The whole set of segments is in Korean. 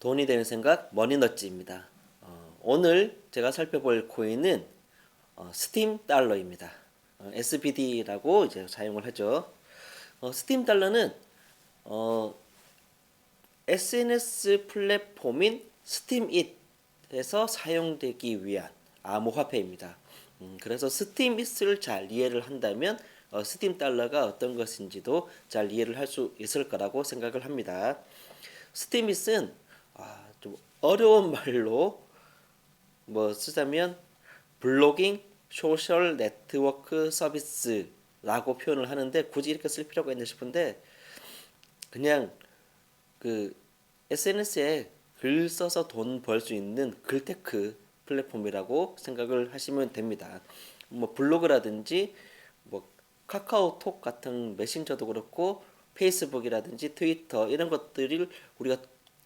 돈이 되는 생각 머니너치입니다. 오늘 제가 살펴볼 코인은 스팀 달러입니다. SBD라고 이제 사용을 하죠. 스팀 달러는 어, SNS 플랫폼인 스팀잇에서 사용되기 위한 암호화폐입니다. 그래서 스팀잇을 잘 이해를 한다면 스팀 달러가 어떤 것인지도 잘 이해를 할 수 있을 거라고 생각을 합니다. 스팀잇은 좀 어려운 말로 뭐 쓰자면 블로깅 소셜 네트워크 서비스라고 표현을 하는데 굳이 이렇게 쓸 필요가 있나 싶은데 그냥 그 SNS에 글 써서 돈 벌 수 있는 글테크 플랫폼이라고 생각을 하시면 됩니다. 뭐 블로그라든지 뭐 카카오톡 같은 메신저도 그렇고 페이스북이라든지 트위터 이런 것들을 우리가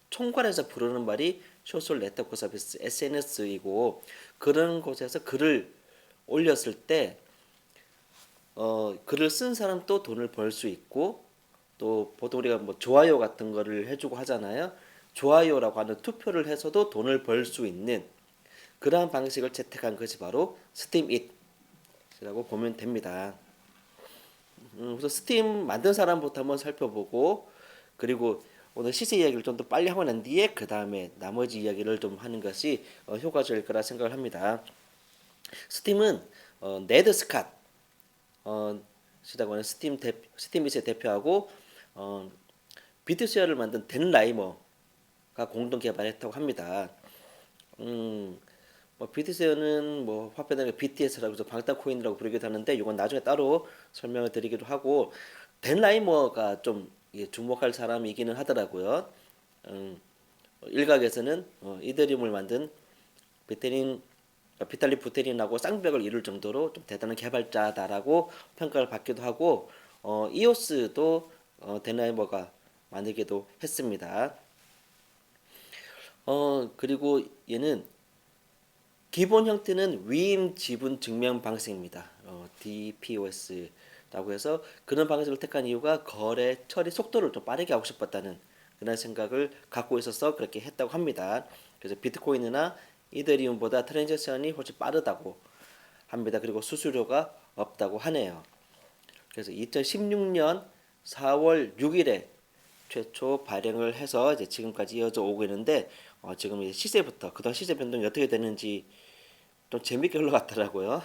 총괄해서 부르는 말이 소셜 네트워크 서비스 SNS이고 그런 곳에서 글을 올렸을 때 글을 쓴 사람도 돈을 벌 수 있고 또 보통 우리가 뭐 좋아요 같은 거를 해주고 하잖아요. 좋아요라고 하는 투표를 해서도 돈을 벌 수 있는 그러한 방식을 채택한 것이 바로 스팀잇이라고 보면 됩니다. 그래서 스팀 만든 사람부터 한번 살펴보고 그리고 오늘 시세 이야기를 좀 더 빨리 하고 난 뒤에 그 다음에 나머지 이야기를 좀 하는 것이 효과적일 거라 생각을 합니다. 스팀은 네드 스캇 시라고 하는 스팀빗의 대표하고 비트쉐어를 만든 댄 라이머가 공동 개발했다고 합니다. 뭐 비트쉐어는 뭐 화폐단위 BTS라고 해서 방탄 코인이라고 부르기도 하는데 이건 나중에 따로 설명을 드리기도 하고 댄 라이머가 좀 주목할 사람이기는 하더라고요. 일각에서는 이더리움을 만든 비테린 비탈리 부테린하고 쌍벽을 이룰 정도로 좀 대단한 개발자다라고 평가를 받기도 하고 이오스도 댄 라이머가 만들기도 했습니다. 그리고 얘는 기본 형태는 위임 지분 증명 방식입니다. DPoS라고 해서 그런 방식을 택한 이유가 거래 처리 속도를 좀 빠르게 하고 싶었다는 그런 생각을 갖고 있어서 그렇게 했다고 합니다. 그래서 비트코인이나 이더리움보다 트랜잭션이 훨씬 빠르다고 합니다. 그리고 수수료가 없다고 하네요. 그래서 2016년 4월 6일에 최초 발행을 해서 이제 지금까지 이어져 오고 있는데 지금 이제 시세부터 그동안 시세 변동이 어떻게 되는지 좀 재밌게 흘러갔더라고요.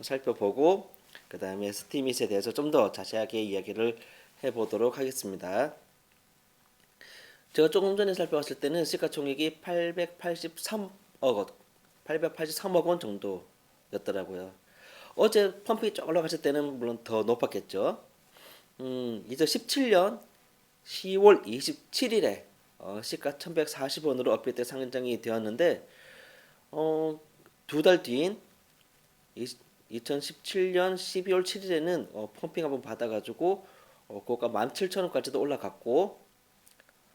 살펴보고 그 다음에 스티밋에 대해서 좀 더 자세하게 이야기를 해보도록 하겠습니다. 제가 조금 전에 살펴봤을 때는 시가총액이 883억 원 정도였더라고요. 어제 펌핑이 쫙 올라갔을 때는 물론 더 높았겠죠. 2017년 10월 27일에 시가 1140원으로 업데이트 상장이 되었는데 두 달 뒤인 2017년 12월 7일에는 펌핑 한번 받아가지고 고가 17,000원까지도 올라갔고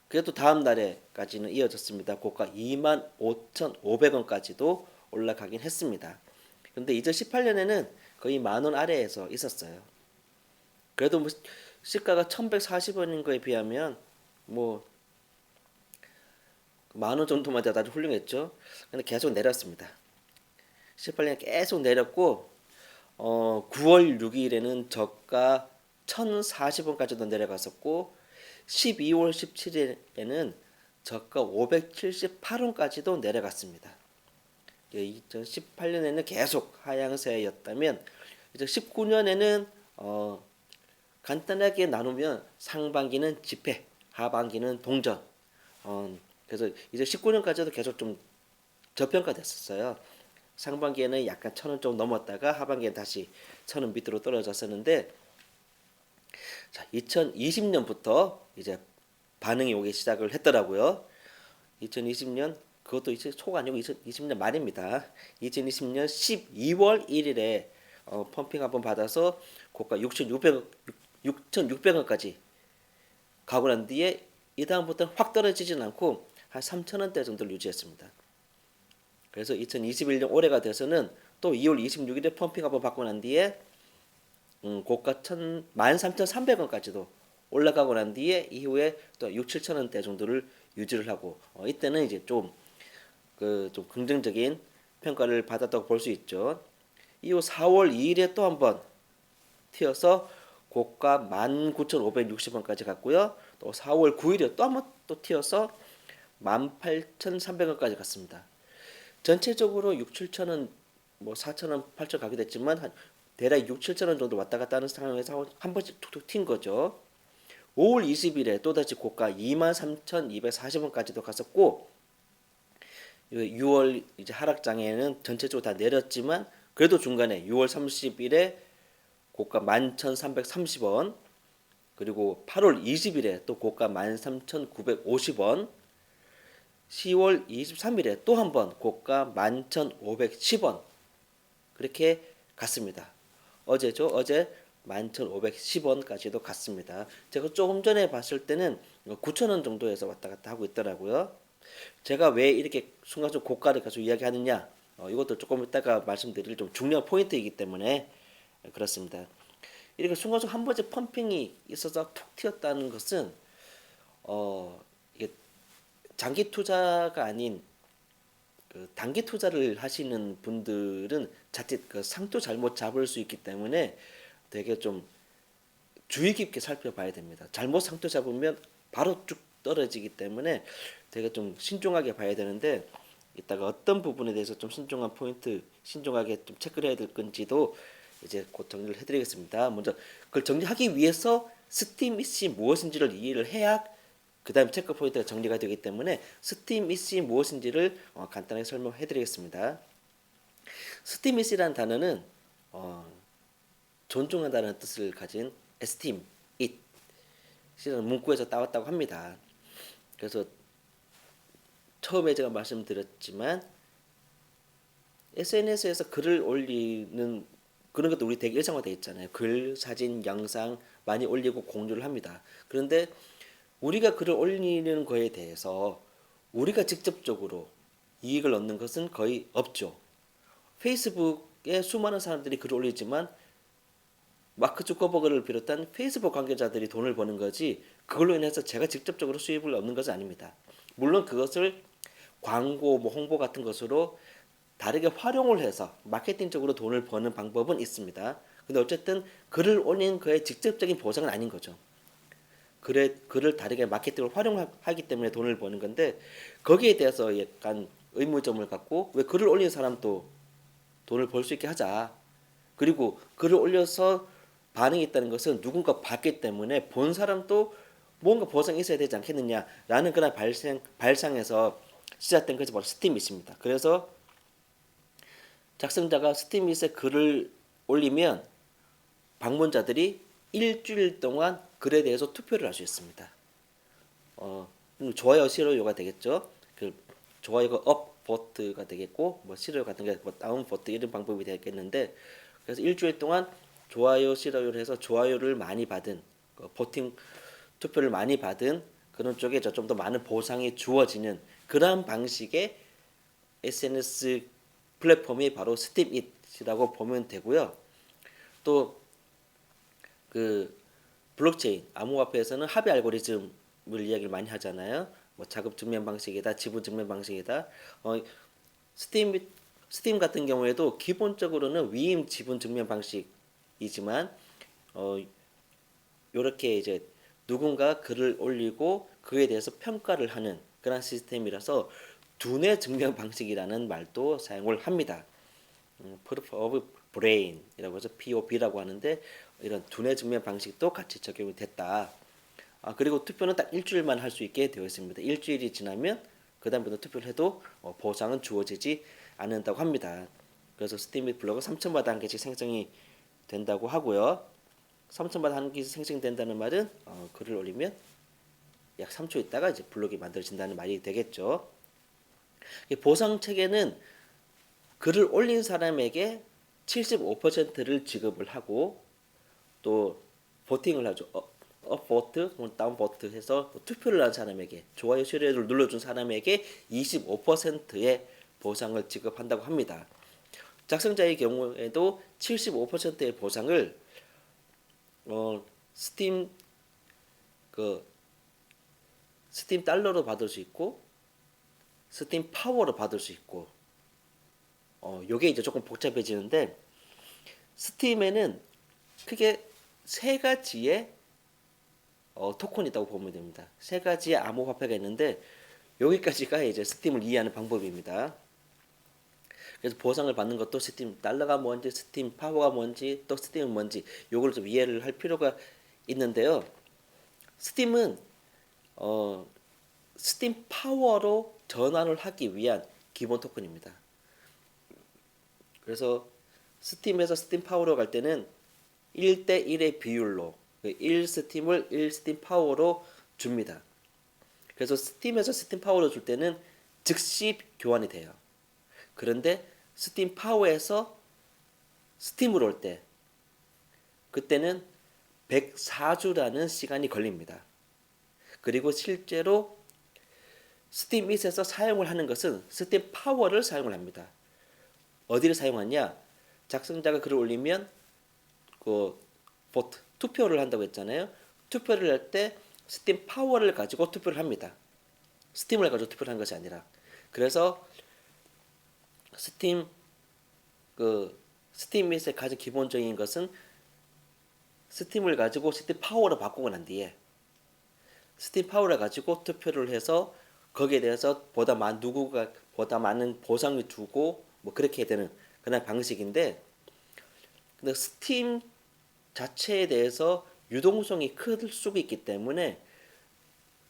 그래도 다음 날에까지는 이어졌습니다. 고가 25,500원까지도 올라가긴 했습니다. 근데 2018년에는 거의 만원 아래에서 있었어요. 그래도 뭐 시가가 1140원인 거에 비하면 뭐 만원 정도만 돼도 아주 훌륭했죠. 근데 계속 내렸습니다. 18년에 계속 내렸고 9월 6일에는 저가 1040원까지도 내려갔었고 12월 17일에는 저가 578원까지도 내려갔습니다. 2018년에는 계속 하향세였다면 이제 19년에는 간단하게 나누면 상반기는 지폐, 하반기는 동전. 그래서 이제 19년까지도 계속 좀 저평가됐었어요. 상반기에는 약간 1,000원 좀 넘었다가 하반기에 다시 1,000원 밑으로 떨어졌었는데 자, 2020년부터 이제 반응이 오기 시작을 했더라고요. 2020년 그것도 이제 초가 아니고 2020년 말입니다. 2020년 12월 1일에 펌핑 한번 받아서 고가 6,600원까지 가고 난 뒤에 이 다음부터는 확 떨어지진 않고 한 3,000원대 정도를 유지했습니다. 그래서 2021년 올해가 돼서는 또 2월 26일에 펌핑 한번 받고 난 뒤에 고가 13,300원까지도 올라가고 난 뒤에 이후에 또 6, 7천원대 정도를 유지를 하고 이때는 이제 좀 긍정적인 평가를 받았다고 볼 수 있죠. 이후 4월 2일에 또 한번 튀어서 고가 19,560원까지 갔고요. 또 4월 9일에 또 한번 또 튀어서 18,300원까지 갔습니다. 전체적으로 6, 7천원 뭐 4천원, 8천 가게 됐지만 한 대략 6, 7천원 정도 왔다 갔다 하는 상황에서 한 번씩 툭툭 튄 거죠. 5월 20일에 또다시 고가 23,240원까지도 갔었고 6월 이제 하락장에는 전체적으로 다 내렸지만 그래도 중간에 6월 30일에 고가 11,330원 그리고 8월 20일에 또 고가 13,950원 10월 23일에 또 한 번 고가 11,510원 그렇게 갔습니다. 어제죠. 어제 11,510원까지도 갔습니다. 제가 조금 전에 봤을 때는 9,000원 정도에서 왔다 갔다 하고 있더라고요. 제가 왜 이렇게 순간적으로 고가를 계속 이야기하느냐 이것도 조금 이따가 말씀드릴 좀 중요한 포인트이기 때문에 그렇습니다. 이렇게 순간적으로 한 번째 펌핑이 있어서 툭 튀었다는 것은 이게 장기 투자가 아닌 단기 투자를 하시는 분들은 자칫 상도 잘못 잡을 수 있기 때문에 되게 좀 주의 깊게 살펴봐야 됩니다. 잘못 상도 잡으면 바로 쭉 떨어지기 때문에 되게 좀 신중하게 봐야 되는데 이따가 어떤 부분에 대해서 좀 신중한 포인트, 신중하게 좀 체크를 해야 될 건지도 이제 곧 정리를 해드리겠습니다. 먼저 그걸 정리하기 위해서 스팀잇이 무엇인지를 이해를 해야 그 다음 체크 포인트가 정리가 되기 때문에 스팀잇이 무엇인지를 간단하게 설명해드리겠습니다. 스팀잇이라는 단어는 존중한다는 뜻을 가진 esteem, it이라는 문구에서 따왔다고 합니다. 그래서 처음에 제가 말씀드렸지만 SNS에서 글을 올리는 그런 것도 우리 되게 일상화되어 있잖아요. 글, 사진, 영상 많이 올리고 공유를 합니다. 그런데 우리가 글을 올리는 거에 대해서 우리가 직접적으로 이익을 얻는 것은 거의 없죠. 페이스북에 수많은 사람들이 글을 올리지만 마크 주커버그를 비롯한 페이스북 관계자들이 돈을 버는 거지 그걸로 인해서 제가 직접적으로 수입을 얻는 것은 아닙니다. 물론 그것을 광고, 뭐 홍보 같은 것으로 다르게 활용을 해서 마케팅적으로 돈을 버는 방법은 있습니다. 근데 어쨌든 글을 올린 거에 직접적인 보상은 아닌 거죠. 글을 다르게 마케팅을 활용하기 때문에 돈을 버는 건데 거기에 대해서 약간 의문점을 갖고 왜 글을 올린 사람도 돈을 벌 수 있게 하자. 그리고 글을 올려서 반응이 있다는 것은 누군가 봤기 때문에 본 사람도 뭔가 보상이 있어야 되지 않겠느냐라는 그런 발상에서 시작된 것이 바로 스팀잇입니다. 그래서 작성자가 스팀잇에 글을 올리면 방문자들이 일주일 동안 글에 대해서 투표를 할 수 있습니다. 좋아요, 싫어요가 되겠죠. 그 좋아요가 업 버튼가 되겠고, 뭐 싫어요 같은 게 뭐 다운 버튼 이런 방법이 되겠는데, 그래서 일주일 동안 좋아요, 싫어요를 해서 좋아요를 많이 받은 보팅 투표를 많이 받은 그런 쪽에 좀 더 많은 보상이 주어지는 그러한 방식의 SNS 플랫폼이 바로 스팀잇이라고 보면 되고요. 또 그 블록체인 암호화폐에서는 합의 알고리즘을 이야기를 많이 하잖아요. 뭐 자금 증명 방식이다, 지분 증명 방식이다. 스팀 같은 경우에도 기본적으로는 위임 지분 증명 방식이지만 이렇게 이제 누군가 글을 올리고 그에 대해서 평가를 하는 그런 시스템이라서 두뇌 증명 방식이라는 말도 사용을 합니다. Proof of Brain이라고 해서 POB라고 하는데 이런 두뇌 증명 방식도 같이 적용이 됐다. 그리고 투표는 딱 일주일만 할 수 있게 되어 있습니다. 일주일이 지나면 그 다음부터 투표를 해도 보상은 주어지지 않는다고 합니다. 그래서 스팀잇 블로그 3,000마다 한 개씩 생성이 된다고 하고요. 3,000마다 한 개씩 생성된다는 말은 글을 올리면 약 3초 있다가 이제 블록이 만들어진다는 말이 되겠죠. 보상 체계는 글을 올린 사람에게 75%를 지급을 하고 또 보팅을 하죠. 업 버튼, 다운 버튼 해서 투표를 한 사람에게 좋아요, 싫어요를 눌러준 사람에게 25%의 보상을 지급한다고 합니다. 작성자의 경우에도 75%의 보상을 스팀 스팀 달러로 받을 수 있고 스팀 파워로 받을 수 있고 요게 이제 조금 복잡해지는데 스팀에는 크게 세 가지의 토큰이 있다고 보면 됩니다. 세 가지의 암호화폐가 있는데 여기까지가 이제 스팀을 이해하는 방법입니다. 그래서 보상을 받는 것도 스팀 달러가 뭔지, 스팀 파워가 뭔지, 또 스팀은 뭔지 요걸 좀 이해를 할 필요가 있는데요. 스팀은 스팀 파워로 전환을 하기 위한 기본 토큰입니다. 그래서 스팀에서 스팀 파워로 갈 때는 1대 1의 비율로 1 스팀을 1 스팀 파워로 줍니다. 그래서 스팀에서 스팀 파워로 줄 때는 즉시 교환이 돼요. 그런데 스팀 파워에서 스팀으로 올 때 그때는 104주라는 시간이 걸립니다. 그리고 실제로 스팀잇에서 사용을 하는 것은 스팀 파워를 사용을 합니다. 어디를 사용하냐? 작성자가 글을 올리면 그 보트 투표를 한다고 했잖아요. 투표를 할 때 스팀 파워를 가지고 투표를 합니다. 스팀을 가지고 투표를 한 것이 아니라. 그래서 스팀잇의 가장 기본적인 것은 스팀을 가지고 스팀 파워로 바꾸고 난 뒤에 스팀 파워를 가지고 투표를 해서 거기에 대해서 누구가 보다 많은 보상을 주고 뭐 그렇게 되는 그런 방식인데, 근데 스팀 자체에 대해서 유동성이 클 수가 있기 때문에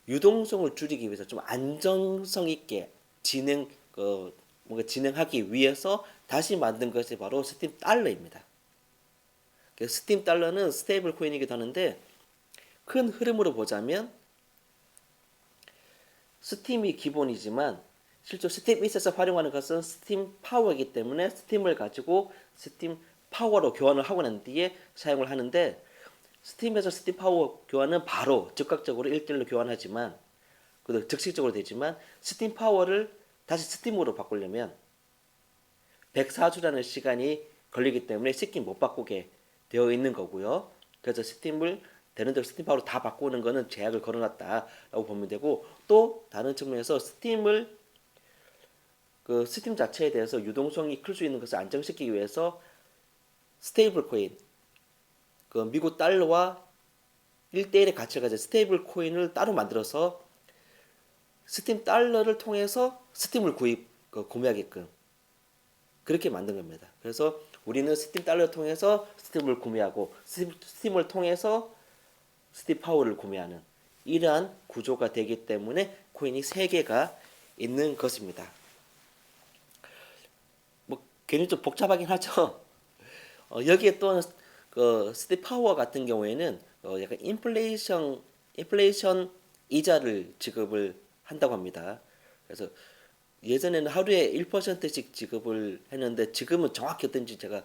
유동성을 줄이기 위해서 좀 안정성 있게 뭔가 진행하기 위해서 다시 만든 것이 바로 스팀 달러입니다. 스팀 달러는 스테이블 코인이기도 하는데 큰 흐름으로 보자면 스팀이 기본이지만 실제 스팀잇에서 활용하는 것은 스팀 파워이기 때문에 스팀을 가지고 스팀 파워로 교환을 하고 난 뒤에 사용을 하는데, 스팀에서 스팀 파워 교환은 바로 즉각적으로 1대1로 교환하지만 그래도 즉시적으로 되지만 스팀 파워를 다시 스팀으로 바꾸려면 104주라는 시간이 걸리기 때문에 쉽게 못 바꾸게 되어 있는 거고요. 그래서 스팀을 되는 대로 스팀 파워로 다 바꾸는 거는 제약을 걸어놨다라고 보면 되고, 또 다른 측면에서 스팀 자체에 대해서 유동성이 클 수 있는 것을 안정시키기 위해서 스테이블 코인, 미국 달러와 1대1의 가치를 가진 스테이블 코인을 따로 만들어서 스팀 달러를 통해서 스팀을 구매하게끔 그렇게 만든 겁니다. 그래서 우리는 스팀 달러를 통해서 스팀을 구매하고 스팀을 통해서 스팀 파워를 구매하는 이러한 구조가 되기 때문에 코인이 3개가 있는 것입니다. 뭐 괜히 좀 복잡하긴 하죠. 여기에 또 스팀 파워 같은 경우에는 약간 인플레이션 이자를 지급을 한다고 합니다. 그래서 예전에는 하루에 1%씩 지급을 했는데 지금은 정확히 어떤지 제가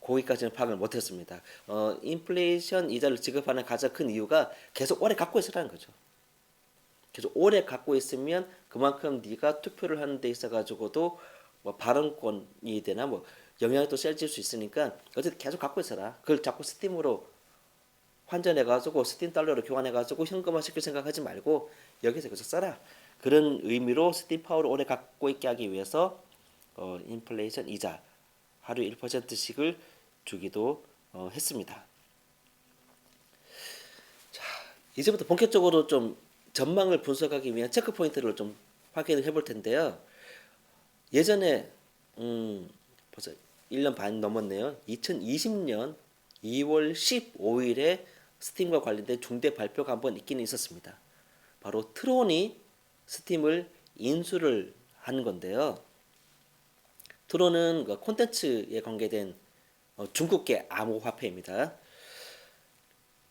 거기까지는 파악을 못했습니다. 인플레이션 이자를 지급하는 가장 큰 이유가 계속 오래 갖고 있으라는 거죠. 계속 오래 갖고 있으면 그만큼 네가 투표를 하는 데 있어가지고도 뭐 발언권이 되나 뭐 영향을 또 세질 수 있으니까 어쨌든 계속 갖고 있어라. 그걸 자꾸 스팀으로 환전해가지고 스팀 달러로 교환해가지고 현금화 시킬 생각하지 말고 여기서 계속 써라. 그런 의미로 스팀 파워를 오래 갖고 있게 하기 위해서 인플레이션 이자 하루 1%씩을 주기도 했습니다. 자, 이제부터 본격적으로 좀 전망을 분석하기 위한 체크 포인트를 좀 확인을 해볼 텐데요. 예전에 벌써 1년 반 넘었네요. 2020년 2월 15일에 스팀과 관련된 중대 발표가 한번 있기는 있었습니다. 바로 트론이 스팀을 인수를 하는 건데요. 트론은 콘텐츠에 관계된 중국계 암호화폐입니다.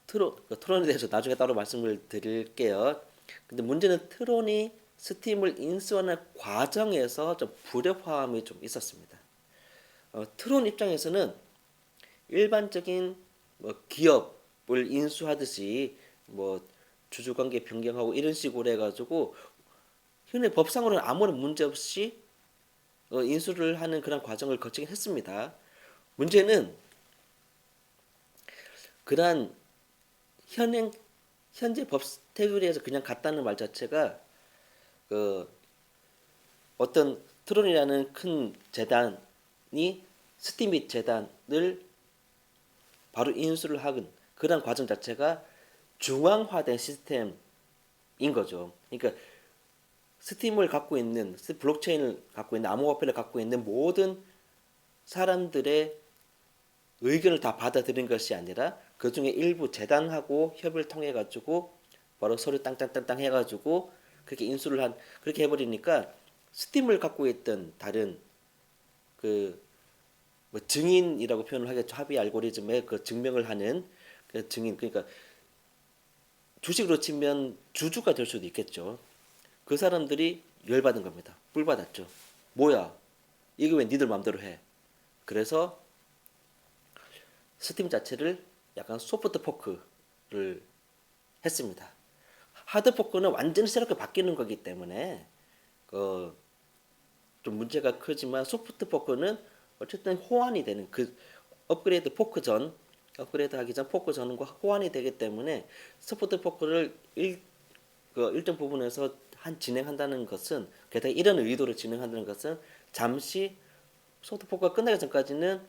트론에 대해서 나중에 따로 말씀을 드릴게요. 근데 문제는 트론이 스팀을 인수하는 과정에서 좀 불협화음이 좀 있었습니다. 트론 입장에서는 일반적인 기업을 인수하듯이 주주관계 변경하고 이런 식으로 해가지고 현재 법상으로는 아무런 문제 없이 인수를 하는 그런 과정을 거치긴 했습니다. 문제는 그러한 현재 테두리에서 그냥 갔다는 말 자체가 그 어떤 트론이라는 큰 재단이 스팀밋 재단을 바로 인수를 하는 그런 과정 자체가 중앙화된 시스템인 거죠. 그러니까 스팀을 갖고 있는 블록체인을 갖고 있는 암호화폐를 갖고 있는 모든 사람들의 의견을 다 받아들인 것이 아니라 그 중에 일부 재단하고 협의를 통해 가지고 바로 서류 땅땅땅땅 해가지고 그렇게 인수를 한 그렇게 해버리니까 스팀을 갖고 있던 다른 그 뭐 증인이라고 표현을 하겠죠. 합의 알고리즘의 그 증명을 하는 그 증인 그러니까 주식으로 치면 주주가 될 수도 있겠죠. 그 사람들이 열받은 겁니다. 뿔 받았죠. 뭐야? 이거 왜 니들 마음대로 해? 그래서 스팀 자체를 약간 소프트 포크를 했습니다. 하드 포크는 완전히 새롭게 바뀌는 거기 때문에 좀 문제가 크지만 소프트 포크는 어쨌든 호환이 되는 그 업그레이드 포크 전 업그레이드 하기 전 포크 전과 호환이 되기 때문에 소프트 포크를 일정 부분에서 진행한다는 것은 게다가 이런 의도로 진행한다는 것은 잠시 소프트 포크가 끝나기 전까지는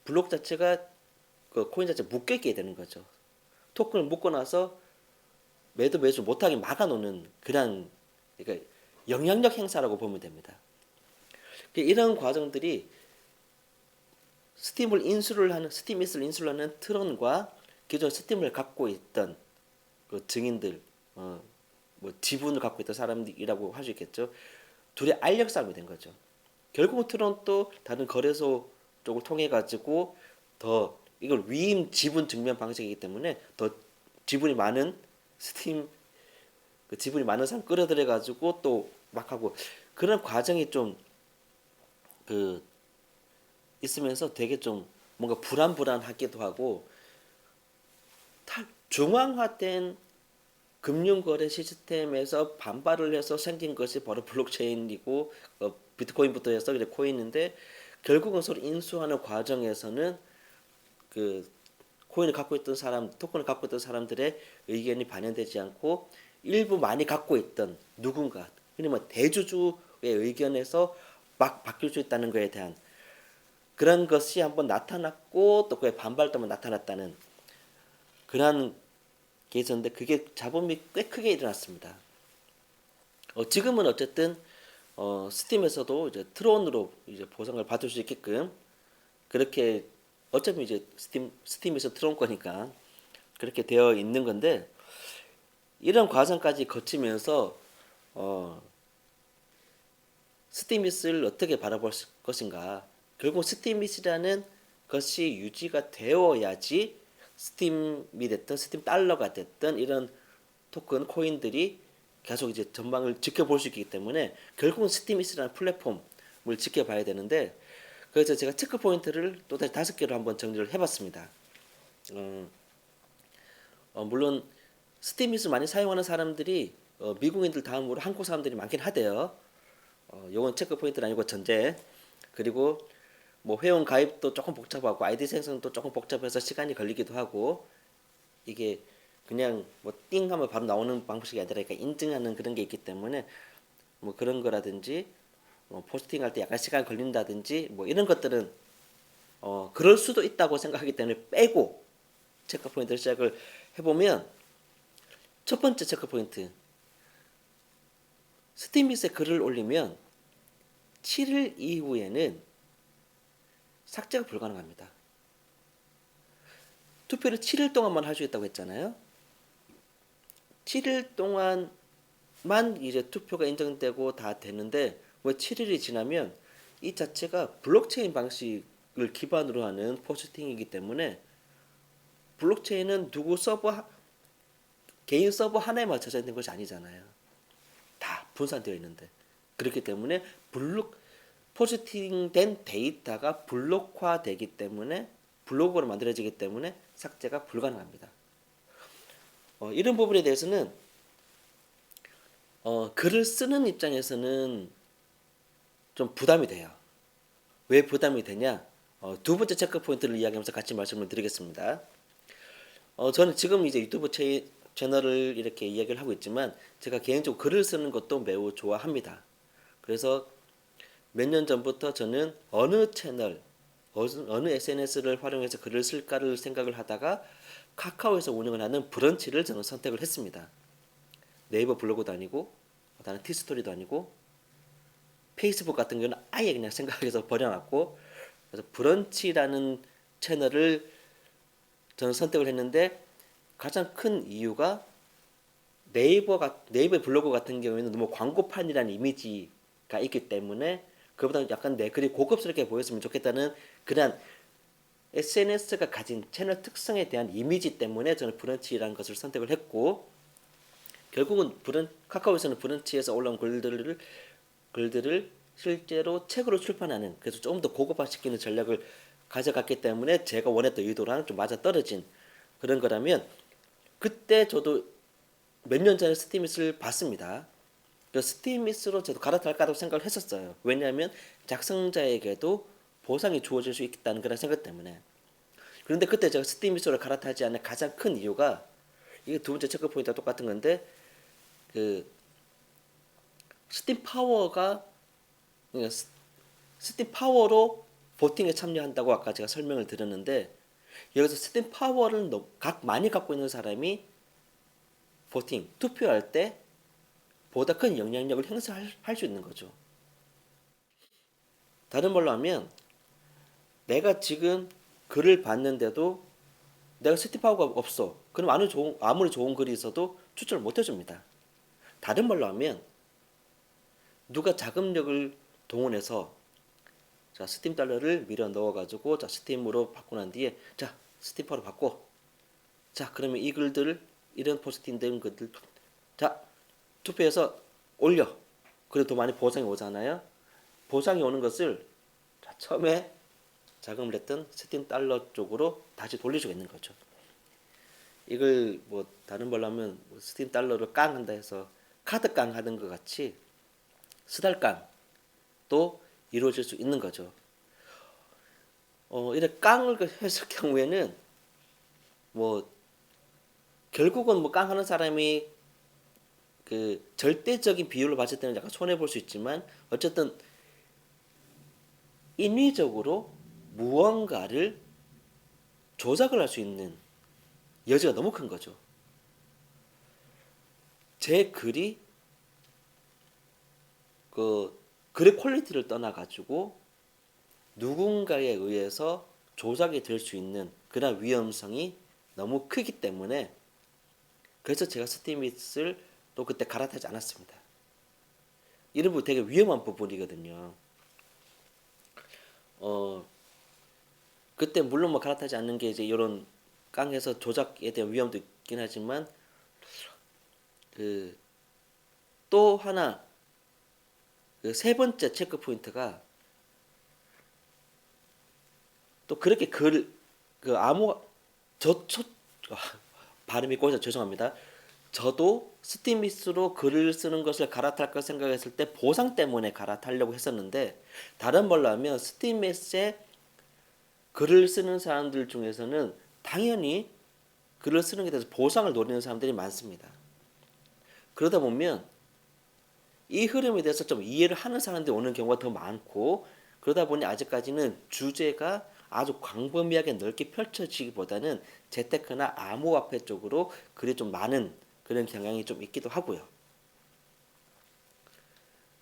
블록 자체가 그 코인 자체 묶여 있게 되는 거죠. 토큰을 묶고 나서 매수 못하게 막아놓는 그런 그러니까 영향력 행사라고 보면 됩니다. 이런 과정들이 스팀을 인수를 하는 스팀잇을 인수를 하는 트론과 기존 스팀을 갖고 있던 그 증인들 뭐 지분을 갖고 있던 사람들이라고 할 수 있겠죠. 둘이 알력 싸움이 된 거죠. 결국은 트론도 다른 거래소 쪽을 통해 가지고 더 이걸 위임 지분 증명 방식이기 때문에 더 지분이 많은 스팀 그 지분이 많은 사람 끌어들여 가지고 또 막 하고 그런 과정이 좀 그 있으면서 되게 좀 뭔가 불안하기도 하고 중앙화된 금융거래 시스템에서 반발을 해서 생긴 것이 바로 블록체인이고 비트코인부터 해서 이제 코인인데 결국은 서로 인수하는 과정에서는 그 코인을 갖고 있던 사람, 토큰을 갖고 있던 사람들의 의견이 반영되지 않고 일부 많이 갖고 있던 누군가, 흔히 뭐 대주주의 의견에서 막 바뀔 수 있다는 것에 대한 그런 것이 한번 나타났고 또 그의 반발도 한번 나타났다는 그런 게 있었는데 그게 잡음이 꽤 크게 일어났습니다. 지금은 어쨌든 스팀에서도 이제 트론으로 이제 보상을 받을 수 있게끔 그렇게 어차피 이제 스팀에서 트론 거니까 그렇게 되어 있는 건데 이런 과정까지 거치면서 스팀잇을 어떻게 바라볼 것인가? 결국 스팀잇이라는 것이 유지가 되어야지 스팀이 됐든 스팀 달러가 됐든 이런 토큰 코인들이 계속 이제 전망을 지켜볼 수 있기 때문에 결국은 스팀잇이라는 플랫폼을 지켜봐야 되는데 그래서 제가 체크 포인트를 또 다시 5개로 한번 정리를 해봤습니다. 물론 스팀잇을 많이 사용하는 사람들이 미국인들 다음으로 한국 사람들이 많긴 하대요. 요건 체크 포인트는 아니고 전제. 그리고 뭐 회원 가입도 조금 복잡하고 아이디 생성도 조금 복잡해서 시간이 걸리기도 하고 이게 그냥 뭐 띵 하면 바로 나오는 방식이 아니라 그러니까 인증하는 그런 게 있기 때문에 뭐 그런 거라든지 포스팅할 때 약간 시간 걸린다든지 뭐 이런 것들은 그럴 수도 있다고 생각하기 때문에 빼고 체크 포인트를 시작을 해보면 첫 번째 체크 포인트 스팀잇에 글을 올리면 7일 이후에는 삭제가 불가능합니다. 투표를 7일 동안만 할 수 있다고 했잖아요. 7일 동안만 이제 투표가 인정되고 다 되는데 왜 7일이 지나면 이 자체가 블록체인 방식을 기반으로 하는 포스팅이기 때문에 블록체인은 누구 개인 서버 하나에 맞춰져 있는 것이 아니잖아요. 다 분산되어 있는데 그렇기 때문에 포스팅된 데이터가 블록화되기 때문에 블록으로 만들어지기 때문에 삭제가 불가능합니다. 이런 부분에 대해서는 글을 쓰는 입장에서는 좀 부담이 돼요. 왜 부담이 되냐? 두 번째 체크 포인트를 이야기하면서 같이 말씀을 드리겠습니다. 저는 지금 이제 유튜브 채널을 이렇게 이야기를 하고 있지만 제가 개인적으로 글을 쓰는 것도 매우 좋아합니다. 그래서 몇 년 전부터 저는 어느 채널, 어느 SNS를 활용해서 글을 쓸까를 생각을 하다가 카카오에서 운영을 하는 브런치를 저는 선택을 했습니다. 네이버 블로그도 아니고 다른 티스토리도 아니고 페이스북 같은 경우는 아예 그냥 생각해서 버려놨고, 그래서 브런치라는 채널을 저는 선택을 했는데 가장 큰 이유가 네이버 블로그 같은 경우에는 너무 광고판이라는 이미지가 있기 때문에 그보다 약간 내 글이 고급스럽게 보였으면 좋겠다는 그런 SNS가 가진 채널 특성에 대한 이미지 때문에 저는 브런치라는 것을 선택을 했고, 결국은 카카오에서는 브런치에서 올라온 글들을 실제로 책으로 출판하는, 그래서 조금 더 고급화시키는 전략을 가져갔기 때문에 제가 원했던 의도랑 좀 맞아떨어진 그런 거라면, 그때 저도 몇 년 전에 스티밋을 봤습니다. 그 스티밋으로 저도 갈아탈까도 생각을 했었어요. 왜냐하면 작성자에게도 보상이 주어질 수 있다는 그런 생각 때문에. 그런데 그때 제가 스티밋으로 갈아타지 않는 가장 큰 이유가, 이게 두 번째 체크 포인트와 똑같은 건데, 그 스팀 파워가, 그러니까 스팀 파워로 보팅에 참여한다고 아까 제가 설명을 드렸는데, 여기서 스팀 파워를 많이 갖고 있는 사람이 보팅, 투표할 때 보다 큰 영향력을 행사할 수 있는 거죠. 다른 말로 하면 내가 지금 글을 봤는데도 내가 스팀 파워가 없어. 그럼 아무리 좋은 글이 있어도 추천을 못 해줍니다. 다른 말로 하면 누가 자금력을 동원해서 자 스팀 달러를 밀어 넣어가지고 자 스팀으로 바꾸고 난 뒤에 자 스팀 파워로 바꿔. 자 그러면 이 글들 이런 포스팅 된 것들 자 투표해서 올려. 그래도 더 많이 보상이 오잖아요. 보상이 오는 것을 자, 처음에 자금을 냈던 스팀 달러 쪽으로 다시 돌려주고 있는 거죠. 이걸 뭐 다른 말로 하면 뭐 스팀 달러를 깡한다 해서 카드 깡 하는 것 같이 수달 깡도 이루어질 수 있는 거죠. 이렇게 깡을 했을 경우에는 뭐 결국은 뭐 깡하는 사람이 그 절대적인 비율로 봤을 때는 약간 손해 볼 수 있지만 어쨌든 인위적으로 무언가를 조작을 할 수 있는 여지가 너무 큰 거죠. 제 글이 그 글의 퀄리티를 떠나 가지고 누군가에 의해서 조작이 될 수 있는 그런 위험성이 너무 크기 때문에, 그래서 제가 스티밋을 또 그때 갈아타지 않았습니다. 이런 부분 되게 위험한 부분이거든요. 그때 물론 뭐 갈아타지 않는 게 이제 이런 깡에서 조작에 대한 위험도 있긴 하지만, 그 또 하나 그 세 번째 체크 포인트가 또 그렇게 글 그 아무 저 발음이 꼬여서 죄송합니다. 저도 스티밋으로 글을 쓰는 것을 갈아탈까 생각했을 때 보상 때문에 갈아타려고 했었는데, 다른 말로 하면 스티밋에 글을 쓰는 사람들 중에서는 당연히 글을 쓰는 게 대해서 보상을 노리는 사람들이 많습니다. 그러다 보면 이 흐름에 대해서 좀 이해를 하는 사람들이 오는 경우가 더 많고, 그러다 보니 아직까지는 주제가 아주 광범위하게 넓게 펼쳐지기보다는 재테크나 암호화폐 쪽으로 글이 좀 많은 그런 경향이 좀 있기도 하고요.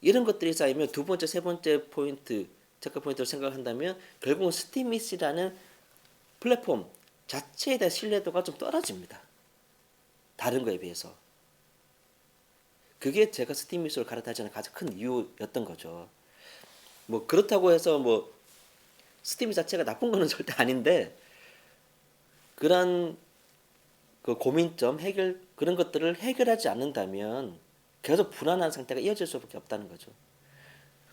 이런 것들이 쌓이면 두 번째, 세 번째 포인트, 체크 포인트를 생각한다면 결국은 스티밋이라는 플랫폼 자체에 대한 신뢰도가 좀 떨어집니다. 다른 거에 비해서. 그게 제가 스티밋으로 갈아타지 않은 가장 큰 이유였던 거죠. 뭐 그렇다고 해서 뭐 스티밋 자체가 나쁜 거는 절대 아닌데, 그런 그 고민점 그런 것들을 해결하지 않는다면 계속 불안한 상태가 이어질 수밖에 없다는 거죠.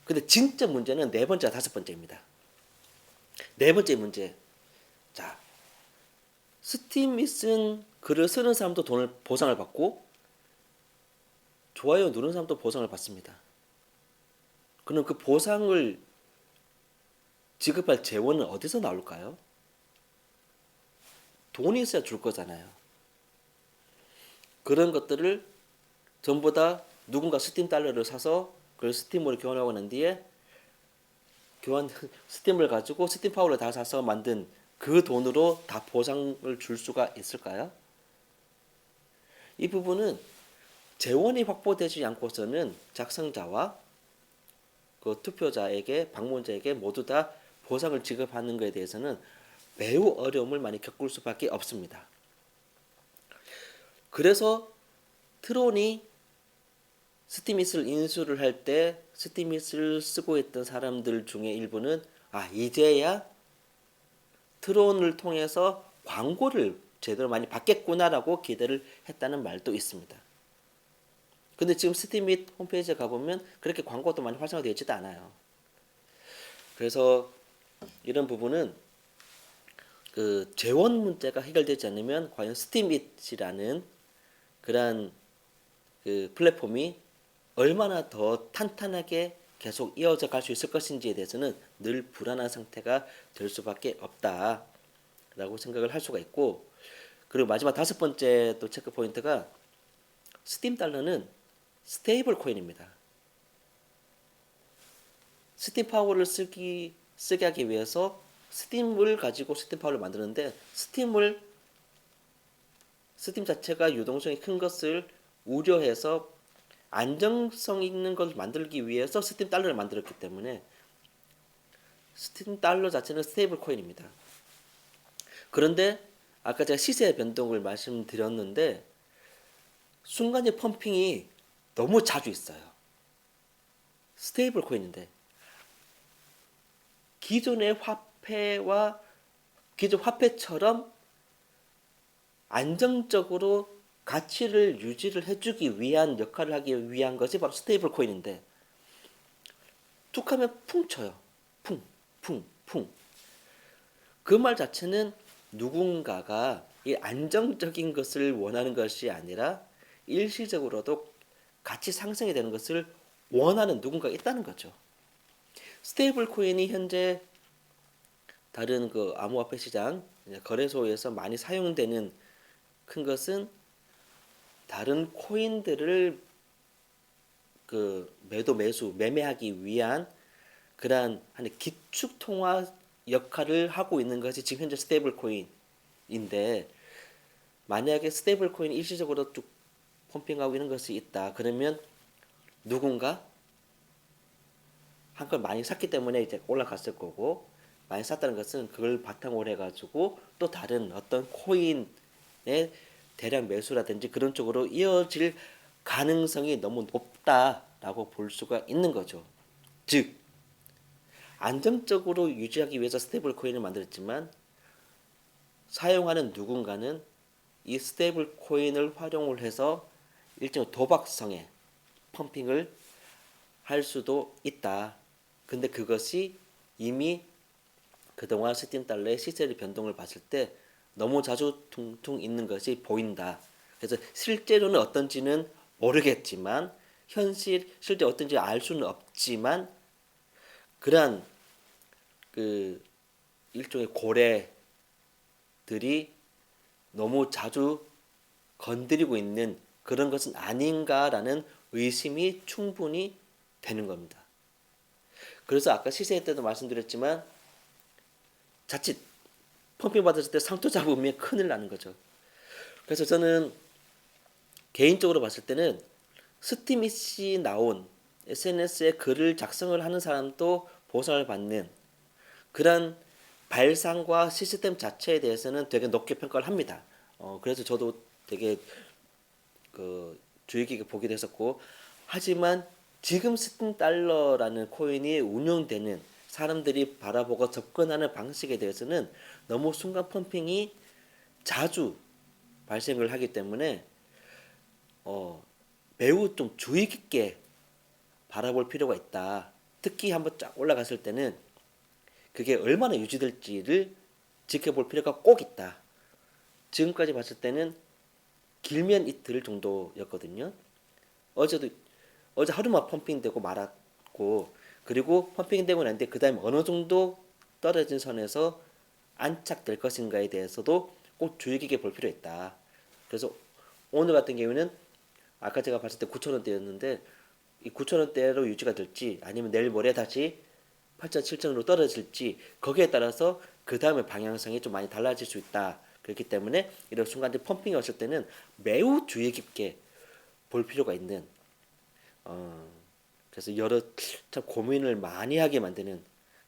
근데 진짜 문제는 네 번째, 다섯 번째입니다. 네 번째 문제. 자, 스티밋은 글을 쓰는 사람도 돈을 보상을 받고 좋아요 누르는 사람도 보상을 받습니다. 그럼 그 보상을 지급할 재원은 어디서 나올까요? 돈이 있어야 줄 거잖아요. 그런 것들을 전부 다 누군가 스팀 달러를 사서 그걸 스팀으로 교환하고 난 뒤에 교환 스팀을 가지고 스팀 파워를 다 사서 만든 그 돈으로 다 보상을 줄 수가 있을까요? 이 부분은 재원이 확보되지 않고서는 작성자와 그 투표자에게 방문자에게 모두 다 보상을 지급하는 것에 대해서는 매우 어려움을 많이 겪을 수밖에 없습니다. 그래서 트론이 스티밋을 인수를 할 때 스티밋을 쓰고 있던 사람들 중에 일부는 이제야 트론을 통해서 광고를 제대로 많이 받겠구나라고 기대를 했다는 말도 있습니다. 근데 지금 스티밋 홈페이지에 가보면 그렇게 광고도 많이 활성화되어 있지도 않아요. 그래서 이런 부분은 그 재원 문제가 해결되지 않으면 과연 스티밋이라는 그러한 그 플랫폼이 얼마나 더 탄탄하게 계속 이어져 갈 수 있을 것인지에 대해서는 늘 불안한 상태가 될 수밖에 없다라고 생각을 할 수가 있고, 그리고 마지막 다섯 번째 또 체크 포인트가 스팀 달러는 스테이블 코인입니다. 스팀 파워를 쓰게 하기 위해서 스팀을 가지고 스팀 파워를 만드는데 스팀 자체가 유동성이 큰 것을 우려해서 안정성 있는 걸 만들기 위해서 스팀 달러를 만들었기 때문에 스팀 달러 자체는 스테이블 코인입니다. 그런데 아까 제가 시세 변동을 말씀드렸는데 순간의 펌핑이 너무 자주 있어요. 스테이블 코인인데 기존의 화폐와 기존 화폐처럼 안정적으로 가치를 유지를 해주기 위한 역할을 하기 위한 것이 바로 스테이블 코인인데 툭하면 풍 쳐요. 풍, 풍, 풍. 그 말 자체는 누군가가 이 안정적인 것을 원하는 것이 아니라 일시적으로도 가치 상승이 되는 것을 원하는 누군가가 있다는 거죠. 스테이블 코인이 현재 다른 그 암호화폐 시장 거래소에서 많이 사용되는 큰 것은 다른 코인들을 그 매매하기 위한 그러한 기축 통화 역할을 하고 있는 것이 지금 현재 스테이블 코인인데, 만약에 스테이블 코인이 일시적으로 쭉 펌핑하고 있는 것이 있다. 그러면 누군가 한 걸 많이 샀기 때문에 이제 올라갔을 거고, 많이 샀다는 것은 그걸 바탕으로 해가지고 또 다른 어떤 코인의 대량 매수라든지 그런 쪽으로 이어질 가능성이 너무 높다라고 볼 수가 있는 거죠. 즉 안정적으로 유지하기 위해서 스테이블 코인을 만들었지만 사용하는 누군가는 이 스테이블 코인을 활용을 해서 일종의 도박성의 펌핑을 할 수도 있다. 근데 그것이 이미 그동안 스팀 달러의 시세 변동을 봤을 때 너무 자주 퉁퉁 있는 것이 보인다. 그래서 실제로는 어떤지는 모르겠지만 실제 어떤지 알 수는 없지만 그러한 그 일종의 고래들이 너무 자주 건드리고 있는 그런 것은 아닌가라는 의심이 충분히 되는 겁니다. 그래서 아까 시세 때도 말씀드렸지만 자칫 펌핑 받았을 때 상투 잡으면 큰일 나는 거죠. 그래서 저는 개인적으로 봤을 때는 스티밋이 나온 SNS에 글을 작성을 하는 사람도 보상을 받는 그런 발상과 시스템 자체에 대해서는 되게 높게 평가를 합니다. 그래서 저도 되게 주의 깊게 보기도 했었고, 하지만 지금 스팀 달러라는 코인이 운영되는 사람들이 바라보고 접근하는 방식에 대해서는 너무 순간 펌핑이 자주 발생을 하기 때문에 매우 좀 주의 깊게 바라볼 필요가 있다. 특히 한번 쫙 올라갔을 때는 그게 얼마나 유지될지를 지켜볼 필요가 꼭 있다. 지금까지 봤을 때는 길면 이틀 정도였거든요. 어제 하루만 펌핑되고 말았고, 그리고 펌핑되고 난 뒤에 그 다음에 어느 정도 떨어진 선에서 안착될 것인가에 대해서도 꼭 주의 깊게 볼 필요 있다. 그래서 오늘 같은 경우에는 아까 제가 봤을 때 9,000원대였는데 이 9,000원대로 유지가 될지 아니면 내일 모레 다시 8,000, 7,000으로 떨어질지 거기에 따라서 그 다음에 방향성이 좀 많이 달라질 수 있다. 그렇기 때문에 이런 순간적 펌핑이 왔을 때는 매우 주의 깊게 볼 필요가 있는 그래서 여러 참 고민을 많이 하게 만드는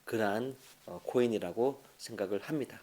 그러한 코인이라고 생각을 합니다.